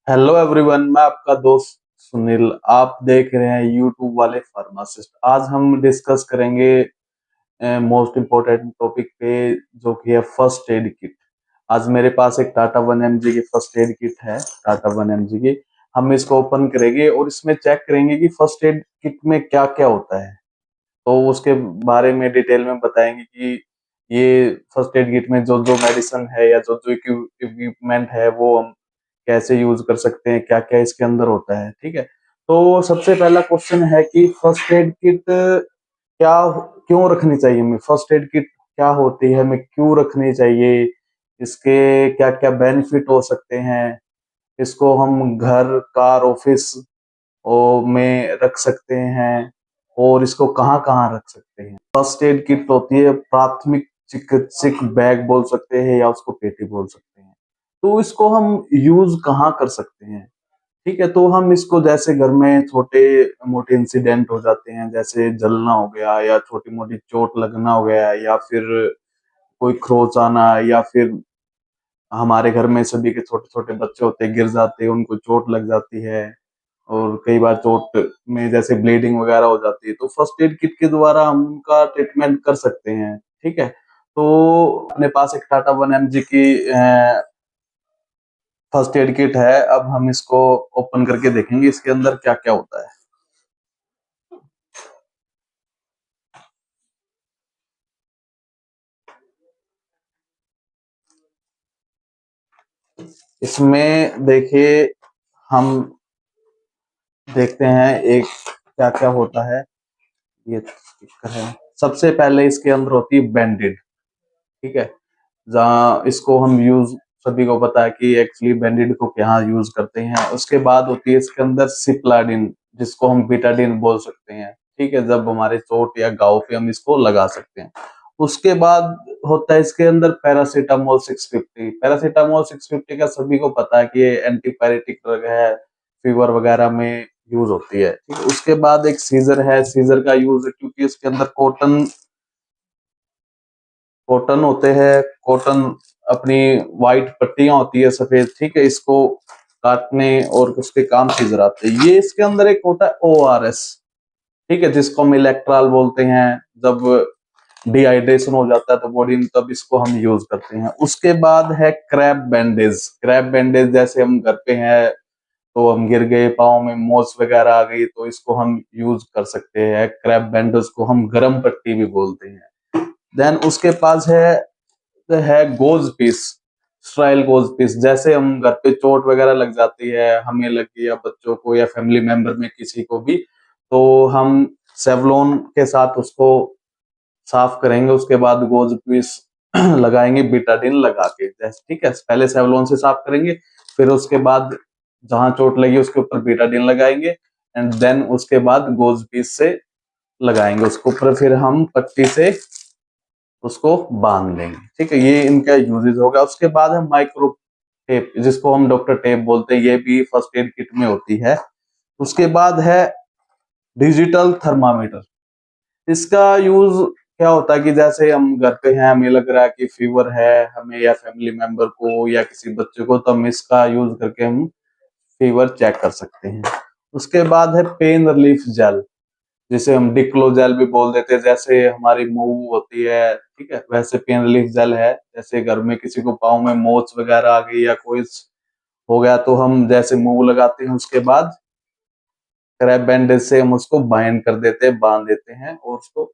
Hello everyone, मैं आपका दोस्त सुनील। आप देख रहे हैं यूट्यूब वाले फार्मासिस्ट। आज हम डिस्कस करेंगे मोस्ट इम्पोर्टेंट टॉपिक पे, जो कि है फर्स्ट एड किट। आज मेरे पास एक टाटा 1mg की फर्स्ट एड किट है, टाटा 1mg की। हम इसको ओपन करेंगे और इसमें चेक करेंगे कि फर्स्ट एड किट में क्या क्या होता है। तो उसके बारे में डिटेल में बताएंगे कि ये फर्स्ट एड किट में जो जो मेडिसिन है या जो जो इक्विपमेंट है वो हम कैसे यूज कर सकते हैं, क्या क्या इसके अंदर होता है। ठीक है, तो सबसे पहला क्वेश्चन है कि फर्स्ट एड किट क्या, क्यों रखनी चाहिए हमें। फर्स्ट एड किट क्या होती है, हमें क्यों रखनी चाहिए, इसके क्या क्या बेनिफिट हो सकते हैं। इसको हम घर, कार, ऑफिस में रख सकते हैं और इसको कहाँ कहाँ रख सकते हैं। फर्स्ट एड किट होती है प्राथमिक चिकित्सक बैग बोल सकते हैं या उसको पेटी बोल सकते हैं। तो इसको हम यूज कहाँ कर सकते हैं। ठीक है, तो हम इसको जैसे घर में छोटे मोटे इंसिडेंट हो जाते हैं, जैसे जलना हो गया या छोटी मोटी चोट लगना हो गया या फिर कोई खरोच आना, या फिर हमारे घर में सभी के छोटे छोटे बच्चे होते हैं, गिर जाते हैं, उनको चोट लग जाती है और कई बार चोट में जैसे ब्लीडिंग वगैरह हो जाती है, तो फर्स्ट एड किट के द्वारा हम उनका ट्रीटमेंट कर सकते हैं। ठीक है, तो अपने पास एक टाटा 1mg की फर्स्ट एड किट है। अब हम इसको ओपन करके देखेंगे इसके अंदर क्या क्या होता है। इसमें देखिए, हम देखते हैं एक क्या क्या होता है। ये स्टिकर है। सबसे पहले इसके अंदर होती है बैंडेड। ठीक है, जहाँ इसको हम यूज, सभी को पता है कि एक्चुअली बैंडेड को क्या यूज करते हैं। उसके बाद होती है इसके अंदर सिप्लाडिन, जिसको हम बीटाडिन बोल सकते हैं। ठीक है, जब हमारे चोट या घाव पे हम इसको लगा सकते हैं। उसके बाद होता है इसके अंदर पैरासीटामोल 650। पैरासीटामोल 650 का सभी को पता है कि ये एंटीपायरेटिक ड्रग है, फीवर वगैरह में यूज होती है। ठीक है, उसके बाद एक सीजर है। सीजर का यूज क्योंकि इसके अंदर कॉटन कॉटन होते हैं, कॉटन अपनी वाइट पट्टियां होती है सफेद। ठीक है, इसको काटने और उसके काम सीजर आते हैं। ये इसके अंदर एक होता है ORS। ठीक है, जिसको हम इलेक्ट्रॉल बोलते हैं। जब डिहाइड्रेशन हो जाता है तो बॉडी में, तब इसको हम यूज करते हैं। उसके बाद है क्रैब बैंडेज। क्रैब बैंडेज जैसे हम घर पे हैं तो हम गिर गए, पाँव में मोच वगैरह आ गई, तो इसको हम यूज कर सकते हैं। क्रैब बैंडेज को हम गरम पट्टी भी बोलते हैं। देन उसके पास है गोज पीस, स्ट्राइल गोज पीस। जैसे हम घर पे चोट वगैरह लग जाती है, हमें लगी या बच्चों को या फैमिली मेंबर में किसी को भी, तो हम सेवलोन के साथ उसको साफ करेंगे। उसके बाद गोज पीस लगाएंगे बीटाडिन लगा के। ठीक है, पहले सेवलोन से साफ करेंगे, फिर उसके बाद जहां चोट लगी उसके ऊपर बीटाडिन लगाएंगे, एंड देन उसके बाद गोज पीस से लगाएंगे उसके ऊपर, फिर हम पट्टी से उसको बांध लेंगे। ठीक है, ये इनका यूजेज होगा। उसके बाद है माइक्रो टेप, जिसको हम डॉक्टर टेप बोलते हैं। ये भी फर्स्ट एड किट में होती है। उसके बाद है डिजिटल थर्मामीटर। इसका यूज क्या होता है कि जैसे हम घर पे हैं, हमें लग रहा है कि फीवर है हमें या फैमिली मेंबर को या किसी बच्चे को, तो हम इसका यूज करके हम फीवर चेक कर सकते हैं। उसके बाद है पेन रिलीफ जेल, जिसे हम डिक्लोजेल भी बोल देते हैं। जैसे हमारी मूव होती है, ठीक है, वैसे पेन रिलीफ जेल है। जैसे घर में किसी को पाँव में मोच वगैरह आ गई या कोई हो गया, तो हम जैसे मूव लगाते हैं, उसके बाद क्रैप बैंडेज से हम उसको बाइंड कर देते हैं, बांध देते हैं और उसको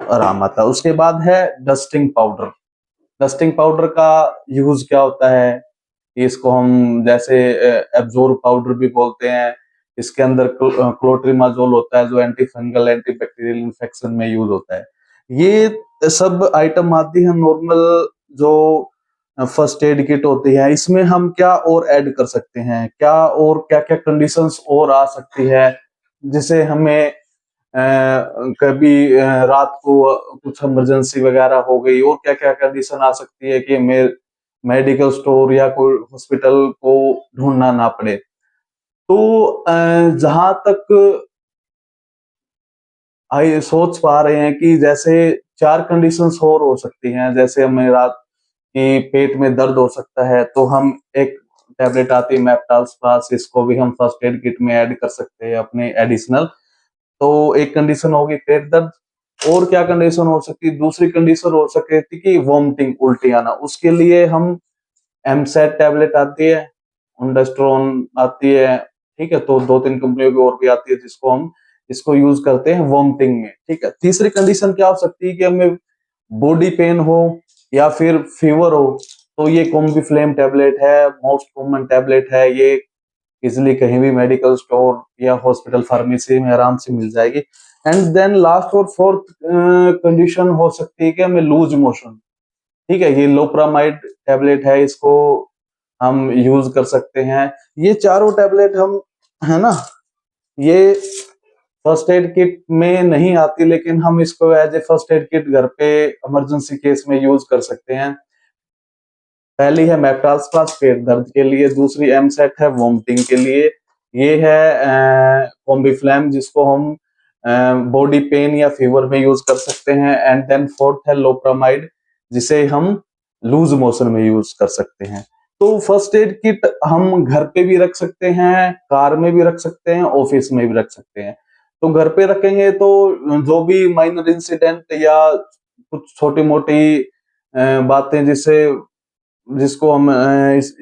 आराम आता है। उसके बाद है डस्टिंग पाउडर। डस्टिंग पाउडर का यूज क्या होता है, इसको हम जैसे एब्जोर्ब पाउडर भी बोलते हैं। इसके अंदर क्लोट्रिमाजोल होता है, जो anti fungal anti bacterial infection में यूज होता है। ये सब आइटम आती है नॉर्मल जो फर्स्ट एड किट होती है। इसमें हम क्या और ऐड कर सकते हैं, क्या और क्या क्या कंडीशंस और आ सकती है, जिसे हमें कभी रात को कुछ इमरजेंसी वगैरह हो गई, और क्या क्या कंडीशन आ सकती है कि मेडिकल स्टोर या कोई हॉस्पिटल को ढूंढना ना पड़े। तो जहां तक आई सोच पा रहे हैं कि जैसे चार कंडीशंस और हो सकती हैं। जैसे हमें रात की पेट में दर्द हो सकता है, तो हम एक टैबलेट आती है मेप्टाल्सपास, इसको भी हम फर्स्ट एड किट में ऐड कर सकते हैं अपने एडिशनल। तो एक कंडीशन होगी पेट दर्द। और क्या कंडीशन हो सकती है? दूसरी कंडीशन हो सकती है कि वॉमिटिंग, उल्टी आना। उसके लिए हम एमसेट टैबलेट आती है, ओंडास्ट्रोन आती है, ठीक है। तो 2-3 कंपनियों की और भी आती है जिसको हम इसको यूज करते हैं वॉमिटिंग में, ठीक है। तीसरी कंडीशन क्या हो सकती है कि हमें बॉडी पेन हो या फिर फीवर हो, तो ये कॉम्बीफ्लेम टैबलेट है, मोस्ट कॉमन टैबलेट है ये। इजिली कहीं भी मेडिकल स्टोर या हॉस्पिटल फार्मेसी में आराम से मिल जाएगी। एंड देन लास्ट और फोर्थ कंडीशन हो सकती है कि हमें लूज मोशन, ठीक है। ये लोप्रामाइड टैबलेट है, इसको हम यूज कर सकते हैं। ये चारों टैबलेट हम, है ना, ये फर्स्ट एड किट में नहीं आती, लेकिन हम इसको as a first aid kit घर पे इमरजेंसी केस में यूज कर सकते हैं। पहली है मेप्टाल्सपास पेट दर्द के लिए, दूसरी एमसेट है वोमिटिंग के लिए, ये है कॉम्बीफ्लैम जिसको हम बॉडी पेन या फीवर में यूज कर सकते हैं। एंड देन फोर्थ है लोप्रामाइड जिसे हम लूज मोशन में यूज कर सकते हैं। तो फर्स्ट एड किट हम घर पे भी रख सकते हैं, कार में भी रख सकते हैं, ऑफिस में भी रख सकते हैं। तो घर पे रखेंगे तो जो भी माइनर इंसिडेंट या कुछ छोटी मोटी बातें जिसको हम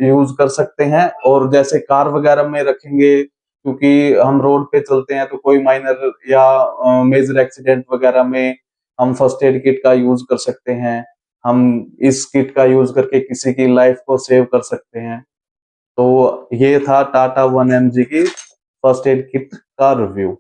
यूज कर सकते हैं। और जैसे कार वगैरह में रखेंगे, क्योंकि हम रोड पे चलते हैं, तो कोई माइनर या मेजर एक्सीडेंट वगैरह में हम फर्स्ट एड किट का यूज कर सकते हैं। हम इस किट का यूज करके किसी की लाइफ को सेव कर सकते हैं। तो ये था टाटा 1mg की फर्स्ट एड किट का रिव्यू।